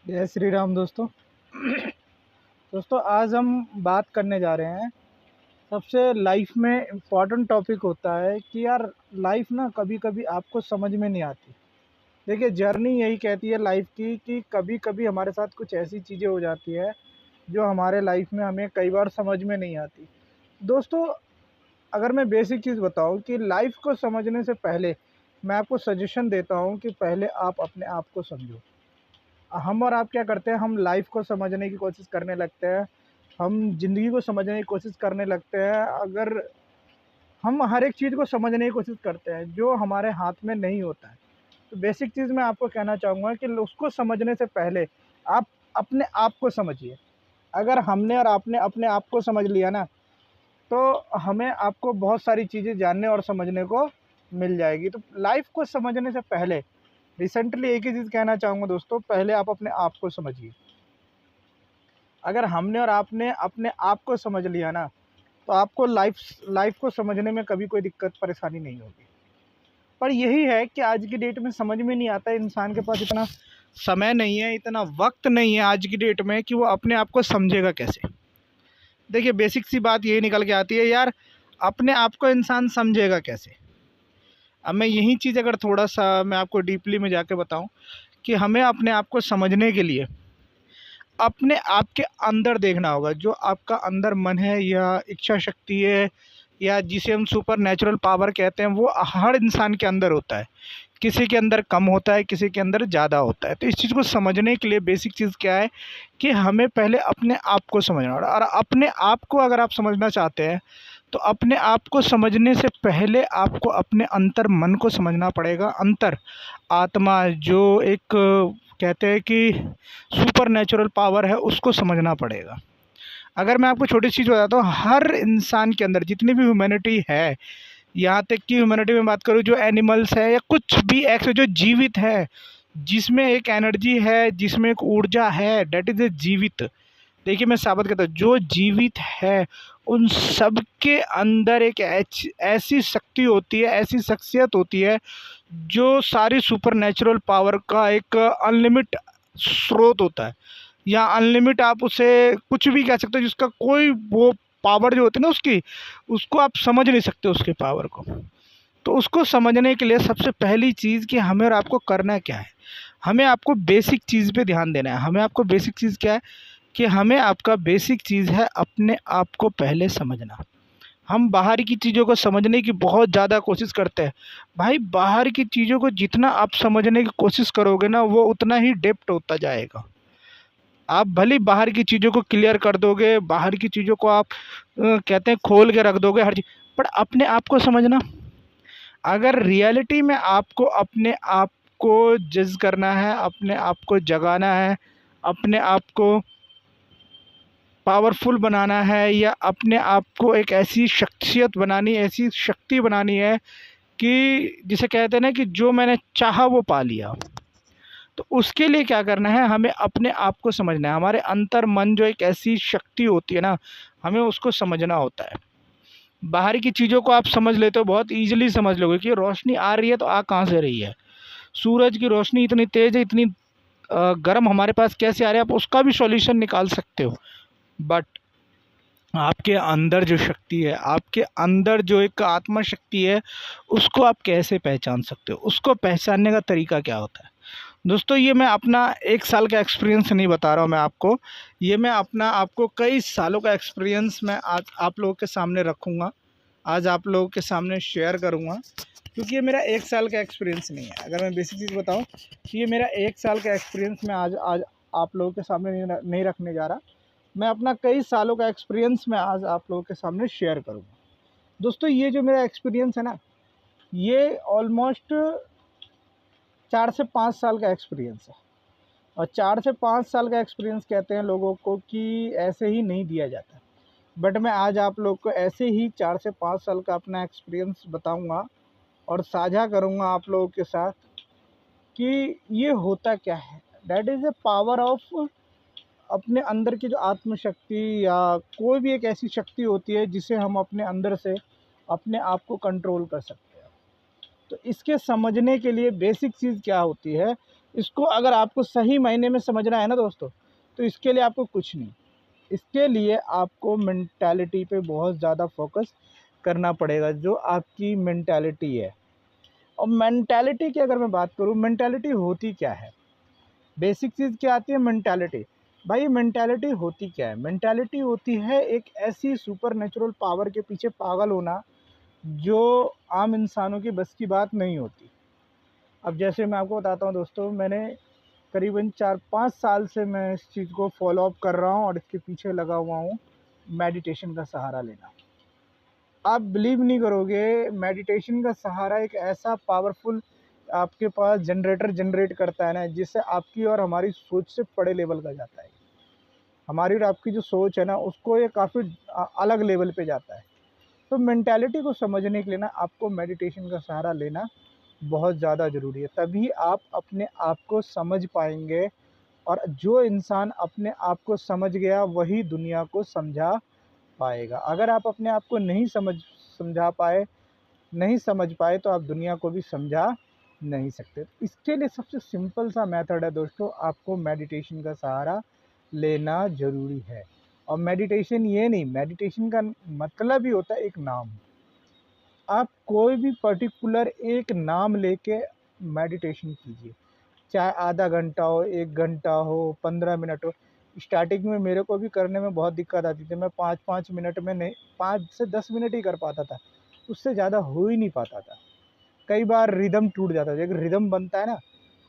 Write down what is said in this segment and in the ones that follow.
जय श्री राम दोस्तों। दोस्तों आज हम बात करने जा रहे हैं। सबसे लाइफ में इम्पॉर्टेंट टॉपिक होता है कि यार लाइफ ना कभी कभी आपको समझ में नहीं आती। देखिए जर्नी यही कहती है लाइफ की कि कभी कभी हमारे साथ कुछ ऐसी चीज़ें हो जाती है जो हमारे लाइफ में हमें कई बार समझ में नहीं आती। दोस्तों अगर मैं बेसिक चीज़ बताऊं कि लाइफ को समझने से पहले मैं आपको सजेशन देता हूं कि पहले आप अपने आप को समझो। हम और आप क्या करते हैं, हम लाइफ को समझने की कोशिश करने लगते हैं, हम ज़िंदगी को समझने की कोशिश करने लगते हैं। अगर हम हर एक चीज़ को समझने की कोशिश करते हैं जो हमारे हाथ में नहीं होता है। तो बेसिक चीज़ मैं आपको कहना चाहूँगा कि उसको समझने से पहले आप अपने आप को समझिए। अगर हमने और आपने अपने आप को समझ लिया ना, तो हमें आपको बहुत सारी चीज़ें जानने और समझने को मिल जाएगी। तो लाइफ को समझने से पहले रिसेंटली एक ही चीज़ कहना चाहूँगा दोस्तों, पहले आप अपने आप को समझिए। अगर हमने और आपने अपने आप को समझ लिया ना, तो आपको लाइफ लाइफ को समझने में कभी कोई दिक्कत परेशानी नहीं होगी। पर यही है कि आज की डेट में समझ में नहीं आता है, इंसान के पास इतना समय नहीं है, इतना वक्त नहीं है आज की डेट में कि वो अपने आप को समझेगा कैसे। देखिए बेसिक सी बात यही निकल के आती है यार, अपने आप को इंसान समझेगा कैसे। अब मैं यही चीज़ अगर थोड़ा सा मैं आपको डीपली में जाके बताऊं कि हमें अपने आप को समझने के लिए अपने आप के अंदर देखना होगा। जो आपका अंदर मन है या इच्छा शक्ति है या जिसे हम सुपर नेचुरल पावर कहते हैं, वो हर इंसान के अंदर होता है। किसी के अंदर कम होता है, किसी के अंदर ज़्यादा होता है। तो इस चीज़ को समझने के लिए बेसिक चीज़ क्या है कि हमें पहले अपने आप को समझना होगा। और अपने आप को अगर आप समझना चाहते हैं तो अपने आप को समझने से पहले आपको अपने अंतर मन को समझना पड़ेगा। अंतर आत्मा जो एक कहते हैं कि सुपर नेचुरल पावर है, उसको समझना पड़ेगा। अगर मैं आपको छोटी चीज़ बताता हूँ, हर इंसान के अंदर जितनी भी ह्यूमैनिटी है, यहाँ तक कि ह्यूमैनिटी में बात करूँ जो एनिमल्स है या कुछ भी एक्स जो जीवित है, जिसमें एक एनर्जी है, जिसमें एक ऊर्जा है, डेट इज़ ए जीवित। देखिए मैं साबित करता हूँ, जो जीवित है उन सब के अंदर एक ऐसी शक्ति होती है, ऐसी शख्सियत होती है जो सारी सुपर नेचुरल पावर का एक अनलिमिट स्रोत होता है। या अनलिमिट आप उसे कुछ भी कह सकते हो, जिसका कोई वो पावर जो होती है ना उसकी, उसको आप समझ नहीं सकते उसके पावर को। तो उसको समझने के लिए सबसे पहली चीज़ कि हमें और आपको करना क्या है, हमें आपको बेसिक चीज़ पे ध्यान देना है। हमें आपको बेसिक चीज़ क्या है कि हमें आपका बेसिक चीज़ है अपने आप को पहले समझना। हम बाहर की चीज़ों को समझने की बहुत ज़्यादा कोशिश करते हैं। भाई बाहर की चीज़ों को जितना आप समझने की कोशिश करोगे ना, वो उतना ही डेप्थ होता जाएगा। आप भले ही बाहर की चीज़ों को क्लियर कर दोगे, बाहर की चीज़ों को आप कहते हैं खोल के रख दोगे हर चीज़, पर अपने आप को समझना। अगर रियलिटी में आपको अपने आप को जज करना है, अपने आप को जगाना है, अपने आप को पावरफुल बनाना है, या अपने आप को एक ऐसी शख्सियत बनानी, ऐसी शक्ति बनानी है कि जिसे कहते हैं ना कि जो मैंने चाहा वो पा लिया, तो उसके लिए क्या करना है, हमें अपने आप को समझना है। हमारे अंतर मन जो एक ऐसी शक्ति होती है ना, हमें उसको समझना होता है। बाहर की चीज़ों को आप समझ लेते हो, बहुत ईजिली समझ लोगे कि रोशनी आ रही है तो आ कहाँ से रही है। सूरज की रोशनी इतनी तेज़ है, इतनी गर्म हमारे पास कैसे आ रही है, आप उसका भी सॉल्यूशन निकाल सकते हो। बट आपके अंदर जो शक्ति है, आपके अंदर जो एक आत्मा शक्ति है, उसको आप कैसे पहचान सकते हो, उसको पहचानने का तरीका क्या होता है। दोस्तों ये मैं अपना 1 साल का एक्सपीरियंस नहीं बता रहा हूँ मैं आपको, ये मैं अपना आपको कई सालों का एक्सपीरियंस मैं आज आप लोगों के सामने रखूँगा, आज आप लोगों के सामने शेयर करूँगा। क्योंकि ये मेरा 1 साल का एक्सपीरियंस नहीं है, अगर मैं बेसिक चीज़ बताऊँ कि ये मेरा 1 साल का एक्सपीरियंस मैं आज आज आप लोगों के सामने नहीं रखने जा रहा। मैं अपना कई सालों का एक्सपीरियंस मैं आज आप लोगों के सामने शेयर करूँगा। दोस्तों ये जो मेरा एक्सपीरियंस है ना, ये ऑलमोस्ट 4 से 5 साल का एक्सपीरियंस है। और 4 से 5 साल का एक्सपीरियंस कहते हैं लोगों को कि ऐसे ही नहीं दिया जाता। बट मैं आज आप लोग को ऐसे ही 4 से 5 साल का अपना एक्सपीरियंस बताऊंगा और साझा करूंगा आप लोगों के साथ कि ये होता क्या है। That is a power of अपने अंदर की जो आत्मशक्ति या कोई भी एक ऐसी शक्ति होती है जिसे हम अपने अंदर से अपने आप को कंट्रोल कर सकते हैं। तो इसके समझने के लिए बेसिक चीज़ क्या होती है इसको अगर आपको सही मायने में समझना है ना दोस्तों, तो इसके लिए आपको कुछ नहीं, इसके लिए आपको मेंटालिटी पे बहुत ज़्यादा फोकस करना पड़ेगा, जो आपकी मेंटालिटी है। और मेंटालिटी की अगर मैं बात करूँ, मेंटालिटी होती क्या है, बेसिक चीज़ क्या आती है, मेंटालिटी। भाई मेंटालिटी होती क्या है, मेंटालिटी होती है एक ऐसी सुपर नेचुरल पावर के पीछे पागल होना, जो आम इंसानों की बस की बात नहीं होती। अब जैसे मैं आपको बताता हूँ दोस्तों, मैंने करीबन 4-5 साल से मैं इस चीज़ को फॉलो अप कर रहा हूँ और इसके पीछे लगा हुआ हूँ, मेडिटेशन का सहारा लेना। आप बिलीव नहीं करोगे, मेडिटेशन का सहारा एक ऐसा पावरफुल आपके पास जनरेटर जनरेट करता है ना, जिससे आपकी और हमारी सोच से बड़े लेवल का जाता है। हमारी और आपकी जो सोच है ना, उसको ये काफ़ी अलग लेवल पे जाता है। तो मेंटालिटी को समझने के लिए ना, आपको मेडिटेशन का सहारा लेना बहुत ज़्यादा ज़रूरी है, तभी आप अपने आप को समझ पाएंगे। और जो इंसान अपने आप को समझ गया, वही दुनिया को समझा पाएगा। अगर आप अपने आप को नहीं समझा पाए, नहीं समझ पाए, तो आप दुनिया को भी समझा नहीं सकते। तो इसके लिए सबसे सिंपल सा मेथड है दोस्तों, आपको मेडिटेशन का सहारा लेना ज़रूरी है। और मेडिटेशन ये नहीं, मेडिटेशन का मतलब ही होता है एक नाम। आप कोई भी पर्टिकुलर एक नाम लेके मेडिटेशन कीजिए, चाहे आधा घंटा हो, 1 घंटा हो, 15 मिनट हो। स्टार्टिंग में मेरे को भी करने में बहुत दिक्कत आती थी, मैं 5-5 मिनट में नहीं, 5 से 10 मिनट ही कर पाता था, उससे ज़्यादा हो ही नहीं पाता था। कई बार रिदम टूट जाता था, एक रिदम बनता है ना,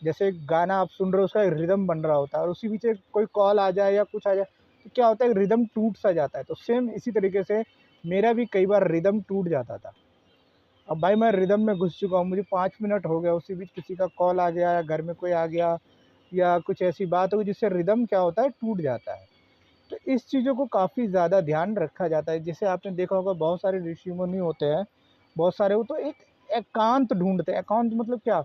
जैसे एक गाना आप सुन रहे हो, उसका एक रिदम बन रहा होता है, और उसी पीछे कोई कॉल आ जाए या कुछ आ जाए, तो क्या होता है, रिदम टूट सा जाता है। तो सेम इसी तरीके से मेरा भी कई बार रिदम टूट जाता था। अब भाई मैं रिदम में घुस चुका हूँ, मुझे 5 मिनट हो गया, उसी बीच किसी का कॉल आ गया या घर में कोई आ गया या कुछ ऐसी बात हो गई, जिससे रिदम क्या होता है, टूट जाता है। तो इस चीज़ों को काफ़ी ज़्यादा ध्यान रखा जाता है। जैसे आपने देखा होगा, बहुत सारे ऋषि मुनि होते हैं, बहुत सारे, वो तो एक एकांत ढूंढते हैं। एकांत मतलब क्या,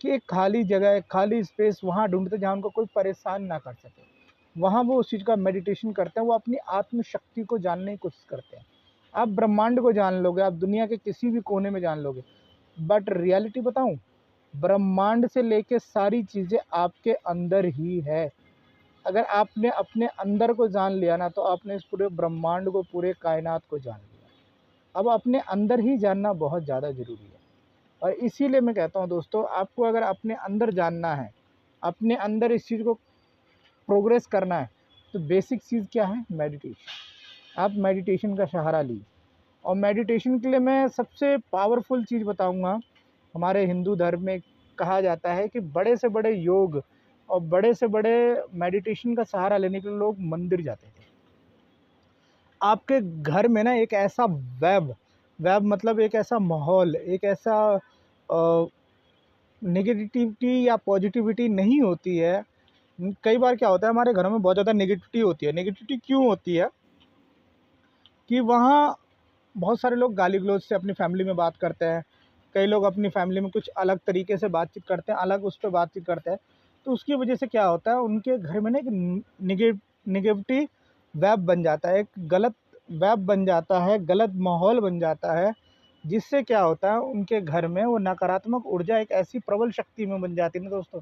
कि एक खाली जगह, एक खाली स्पेस वहाँ ढूंढते हैं, जहाँ उनको कोई परेशान ना कर सके। वहाँ वो उस चीज़ का मेडिटेशन करते हैं, वो अपनी आत्मशक्ति को जानने की कोशिश करते हैं। आप ब्रह्मांड को जान लोगे, आप दुनिया के किसी भी कोने में जान लोगे, बट रियलिटी बताऊं, ब्रह्मांड से लेके सारी चीज़ें आपके अंदर ही है। अगर आपने अपने अंदर को जान लिया ना, तो आपने इस पूरे ब्रह्मांड को, पूरे कायनात को जान लिया। अब अपने अंदर ही जानना बहुत ज़्यादा ज़रूरी है। और इसीलिए मैं कहता हूँ दोस्तों, आपको अगर अपने अंदर जानना है, अपने अंदर इस चीज़ को प्रोग्रेस करना है, तो बेसिक चीज़ क्या है, मेडिटेशन। आप मेडिटेशन का सहारा लीजिए। और मेडिटेशन के लिए मैं सबसे पावरफुल चीज़ बताऊंगा, हमारे हिंदू धर्म में कहा जाता है कि बड़े से बड़े योग और बड़े से बड़े मेडिटेशन का सहारा लेने के लिए लोग मंदिर जाते थे। आपके घर में ना एक ऐसा वेब, वेब मतलब एक ऐसा माहौल, एक ऐसा नेगेटिविटी या पॉजिटिविटी नहीं होती है। कई बार क्या होता है, हमारे घरों में बहुत ज़्यादा नेगेटिविटी होती है। नेगेटिविटी क्यों होती है, कि वहाँ बहुत सारे लोग गाली गलौज से अपनी फैमिली में बात करते हैं। कई लोग अपनी फैमिली में कुछ अलग तरीके से बातचीत करते हैं, अलग उस पे बातचीत करते हैं। तो उसकी वजह से क्या होता है, उनके घर में ना एक निगेटिव वेब बन जाता है, एक गलत वेब बन जाता है, गलत माहौल बन जाता है। जिससे क्या होता है, उनके घर में वो नकारात्मक ऊर्जा एक ऐसी प्रबल शक्ति में बन जाती है ना दोस्तों,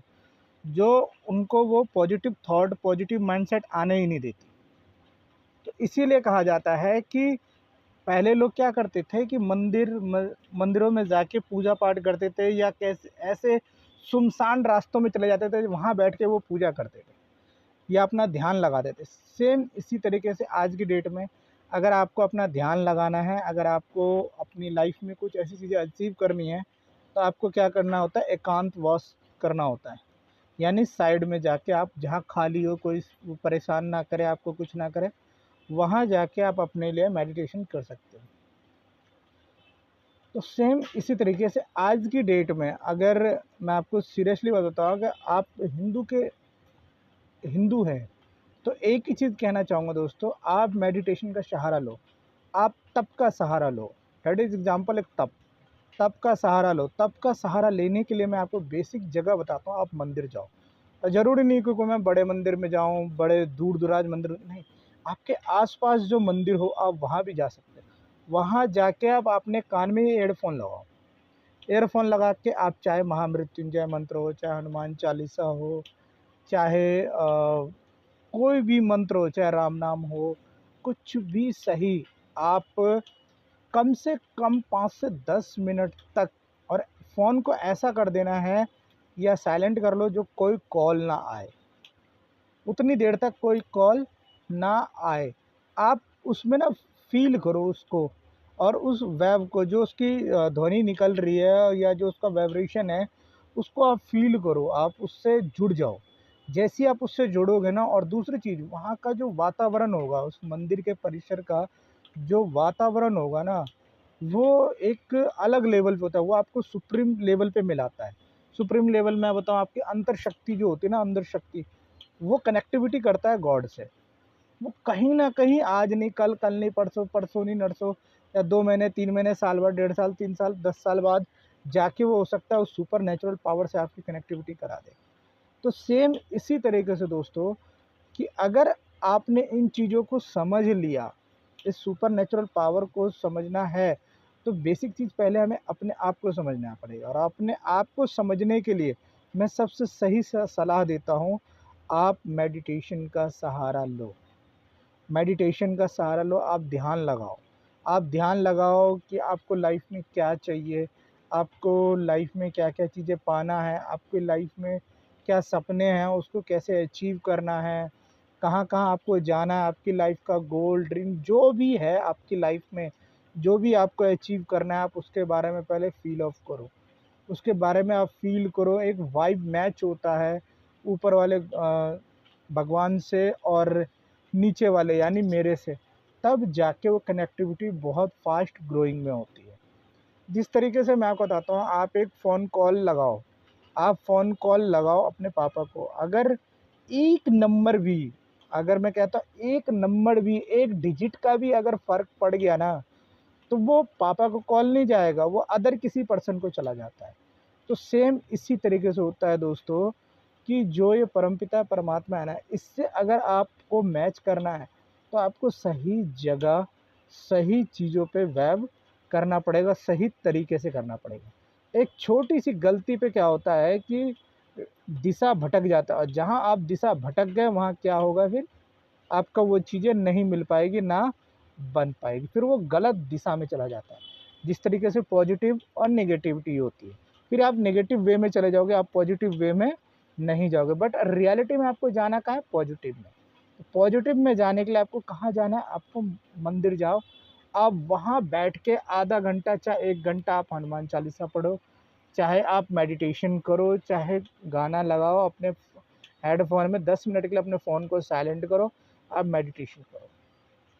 जो उनको वो पॉजिटिव थॉट, पॉजिटिव माइंडसेट आने ही नहीं देती। तो इसीलिए कहा जाता है कि पहले लोग क्या करते थे, कि मंदिरों में जाके पूजा पाठ करते थे, या कैसे ऐसे सुनसान रास्तों में चले जाते थे, वहाँ बैठ के वो पूजा करते थे या अपना ध्यान लगाते थे। सेम इसी तरीके से आज की डेट में, अगर आपको अपना ध्यान लगाना है, अगर आपको अपनी लाइफ में कुछ ऐसी चीज़ें अचीव करनी है, तो आपको क्या करना होता है, एकांत वास करना होता है। यानी साइड में जाके, आप जहाँ खाली हो, कोई परेशान ना करे, आपको कुछ ना करे, वहाँ जाके आप अपने लिए मेडिटेशन कर सकते हो। तो सेम इसी तरीके से आज की डेट में, अगर मैं आपको सीरियसली बताता हूँ, अगर आप हिंदू हैं, तो एक ही चीज़ कहना चाहूँगा दोस्तों, आप मेडिटेशन का सहारा लो। आप तप का सहारा लो। दैट इज़ एग्जाम्पल, एक तप, तप का सहारा लो। तप का सहारा लेने के लिए मैं आपको बेसिक जगह बताता हूँ, आप मंदिर जाओ। और ज़रूरी नहीं कि मैं बड़े मंदिर में जाऊँ, बड़े दूर दराज मंदिर नहीं, आपके आसपास जो मंदिर हो, आप वहाँ भी जा सकते हैं। वहाँ जाके आप अपने कान में हेडफोन लगाओ, ईयरफ़ोन लगा के आप चाहे महामृत्युंजय मंत्र हो, चाहे हनुमान चालीसा हो, चाहे कोई भी मंत्र हो, चाहे राम नाम हो, कुछ भी सही, आप कम से कम 5 से 10 मिनट तक, और फ़ोन को ऐसा कर देना है या साइलेंट कर लो जो कोई कॉल ना आए, उतनी देर तक कोई कॉल ना आए। आप उसमें ना फ़ील करो उसको, और उस वेव को, जो उसकी ध्वनि निकल रही है या जो उसका वाइब्रेशन है, उसको आप फ़ील करो, आप उससे जुड़ जाओ। जैसे ही आप उससे जुड़ोगे ना, और दूसरी चीज़, वहाँ का जो वातावरण होगा, उस मंदिर के परिसर का जो वातावरण होगा ना, वो एक अलग लेवल पे होता है, वो आपको सुप्रीम लेवल पे मिलाता है। सुप्रीम लेवल मैं बताऊँ, आपकी अंतर शक्ति जो होती है ना, अंदर शक्ति, वो कनेक्टिविटी करता है गॉड से। वो कहीं न कहीं आज नहीं कल, कल नहीं परसों, परसों नहीं नरसों, या 2 महीने, 3 महीने, साल भर, डेढ़ साल, 3 साल, 10 साल बाद जाके वो हो सकता है उस सुपरनैचुरल पावर से आपकी कनेक्टिविटी करा दे। तो सेम इसी तरीके से दोस्तों, कि अगर आपने इन चीज़ों को समझ लिया, इस सुपरनैचुरल पावर को समझना है, तो बेसिक चीज़ पहले हमें अपने आप को समझना पड़ेगा, और अपने आप को समझने के लिए मैं सबसे सही सलाह देता हूँ, आप मेडिटेशन का सहारा लो। मेडिटेशन का सहारा लो, आप ध्यान लगाओ। आप ध्यान लगाओ कि आपको लाइफ में क्या चाहिए, आपको लाइफ में क्या-क्या चीज़ें पाना है, आपकी लाइफ में क्या सपने हैं, उसको कैसे अचीव करना है, कहाँ-कहाँ आपको जाना है, आपकी लाइफ का गोल, ड्रीम जो भी है आपकी लाइफ में, जो भी आपको अचीव करना है, आप उसके बारे में पहले फ़ील ऑफ करो। उसके बारे में आप फ़ील करो, एक वाइब मैच होता है ऊपर वाले भगवान से और नीचे वाले यानी मेरे से, तब जाके वो कनेक्टिविटी बहुत फ़ास्ट ग्रोइंग में होती है। जिस तरीके से मैं आपको बताता हूँ, आप एक फ़ोन कॉल लगाओ, आप फ़ोन कॉल लगाओ अपने पापा को, अगर एक नंबर भी, अगर मैं कहता हूँ एक नंबर भी, एक डिजिट का भी अगर फ़र्क पड़ गया ना, तो वो पापा को कॉल नहीं जाएगा, वो अदर किसी पर्सन को चला जाता है। तो सेम इसी तरीके से होता है दोस्तों, कि जो ये परमपिता परमात्मा है ना, इससे अगर आपको मैच करना है, तो आपको सही जगह, सही चीज़ों पे वैब करना पड़ेगा, सही तरीके से करना पड़ेगा। एक छोटी-सी गलती पे क्या होता है कि दिशा भटक जाता है, और जहाँ आप दिशा भटक गए, वहाँ क्या होगा फिर, आपका वो चीज़ें नहीं मिल पाएगी, ना बन पाएगी, फिर वो गलत दिशा में चला जाता है। जिस तरीके से पॉजिटिव और नेगेटिविटी होती है, फिर आप नेगेटिव वे में चले जाओगे, आप पॉजिटिव वे में नहीं जाओगे, बट रियलिटी में आपको जाना कहाँ है, पॉजिटिव में। तो पॉजिटिव में जाने के लिए आपको कहाँ जाना है, आपको मंदिर जाओ, आप वहाँ बैठ के आधा घंटा चाहे 1 घंटा आप हनुमान चालीसा पढ़ो, चाहे आप मेडिटेशन करो, चाहे गाना लगाओ अपने हेडफ़ोन में, 10 मिनट के लिए अपने फ़ोन को साइलेंट करो, आप मेडिटेशन करो।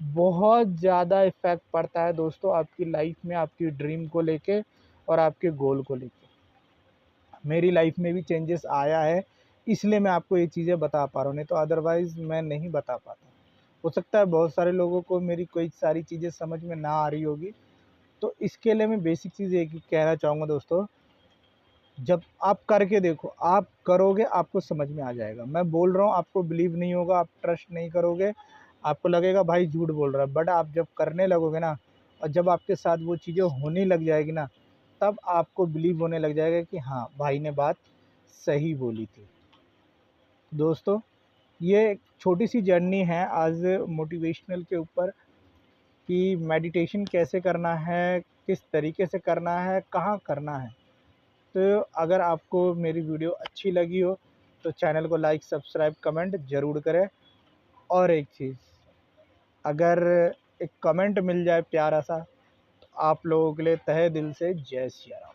बहुत ज़्यादा इफ़ेक्ट पड़ता है दोस्तों आपकी लाइफ में, आपकी ड्रीम को लेके और आपके गोल को लेके। मेरी लाइफ में भी चेंजेस आया है, इसलिए मैं आपको ये चीज़ें बता पा रहा हूँ, नहीं तो अदरवाइज़ मैं नहीं बता पाता। हो सकता है बहुत सारे लोगों को मेरी कोई सारी चीज़ें समझ में ना आ रही होगी, तो इसके लिए मैं बेसिक चीज़ एक ही कहना चाहूँगा दोस्तों, जब आप करके देखो, आप करोगे आपको समझ में आ जाएगा। मैं बोल रहा हूँ, आपको बिलीव नहीं होगा, आप ट्रस्ट नहीं करोगे, आपको लगेगा भाई झूठ बोल रहा है, बट आप जब करने लगोगे ना, और जब आपके साथ वो चीज़ें होने लग जाएगी ना, तब आपको बिलीव होने लग जाएगा कि हाँ, भाई ने बात सही बोली थी। दोस्तों, ये एक छोटी-सी जर्नी है आज मोटिवेशनल के ऊपर, कि मेडिटेशन कैसे करना है, किस तरीके से करना है, कहाँ करना है। तो अगर आपको मेरी वीडियो अच्छी लगी हो, तो चैनल को लाइक, सब्सक्राइब, कमेंट ज़रूर करें। और एक चीज़, अगर एक कमेंट मिल जाए प्यारा सा, तो आप लोगों के लिए तहे दिल से जय सिया राम।